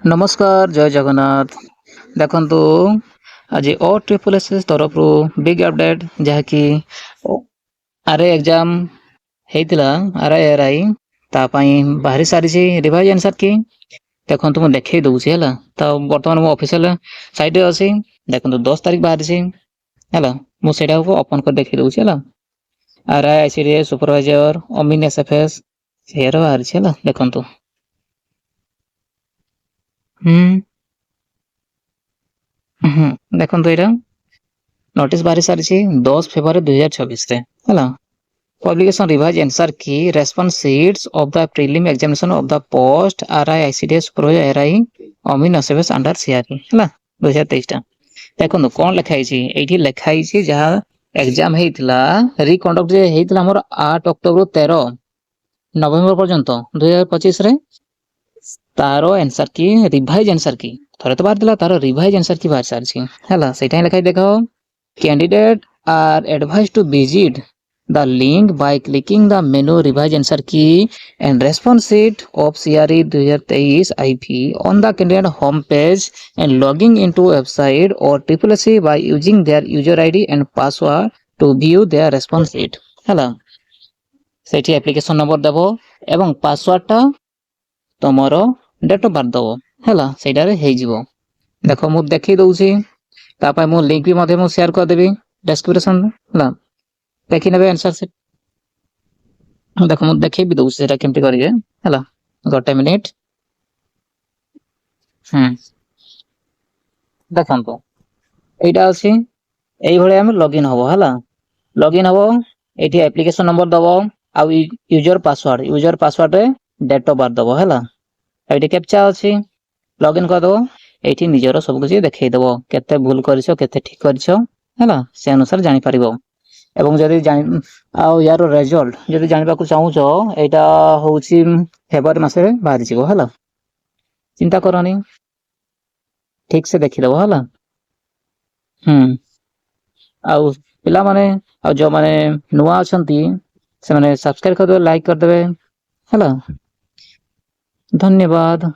नमस्कार जय जगन्नाथ देखंतु आज ओ ट्रिपल एस तरफ बिग अपडेट जहाँकि आरे एग्जाम हेतिला आरआई ता पई बाहरी सारी रिवाइज आंसर की देखंतु मु देखै दउछि हला त वर्तमान मो ऑफिशियल साइट रे अछि देखंतु 10 तारिख बाहर छी हला मु सेटा को ओपन कर देखै दउछि हला आरआई आईसीडी सुपरवाइजर अमीन एसएफएस सेरा बाहर छी हला देखंतु देखंतु एटा नोटिस बाहरी सारी 10 फेब्रुआरी 2026 रे हला Publication revise answer key response sheets of the prelim examination of the post RI ICDS supervisor RI Amin SFS under CRE हला 2023 टा देखो कोन लिखा हिची एठी लिखा हिची जहा एग्जाम हेतिला रिकंडक्ट जे हेतिला हमर 8 अक्टोबर 13 नवंबर पर्यंत 2025 रे तारो आंसर की रिवाइज आंसर की थरे तो बार दिला तारो रिवाइज आंसर की बार सारची हला सेटा लिखा देखो candidate are advised to visit the link by clicking the menu revise answer key and response sheet of CRE 2023 IP on the candidate home page and logging into website or SSC by using their user ID and password to view their response sheet हला सेठी application number देबो एवं password टा तमरो date of birth देबो हला सेटा रे हे जिवो देखो मु देखि दउछी ता पय मु लिंक भी मध्ये मु शेयर कर देबी डिस्क्रिप्शन हला देखि नेबे आंसर से देखो मु देखि भी दउ सेटा केमति करिवे हला गोटे मिनिट देखंतो एटा अछि एई भळे हम लॉगिन हबो हला लॉगिन हबो एठी एप्लीकेशन नंबर दबो आ यूजर पासवर्ड रे डेट ऑफ बर्थ दबो हला एठी कैप्चा अछि लॉगिन कर दबो एठी निजरो सब कुछ देखै दबो केते भूल करिसो केते ठीक करिसो हला से अनुसार जानि परिबो एवं जदि जानि आ यार रिजल्ट जदि जानिबा को चाहूछो एटा होउची फेब्रुआरी मासे रे बाहर जिवो हला चिंता करनी ठीक से देखि दबो हला आउ पिला माने आ जो माने नुवा अछंती से माने सब्सक्राइब कर दे लाइक कर देबे हला धन्यवाद।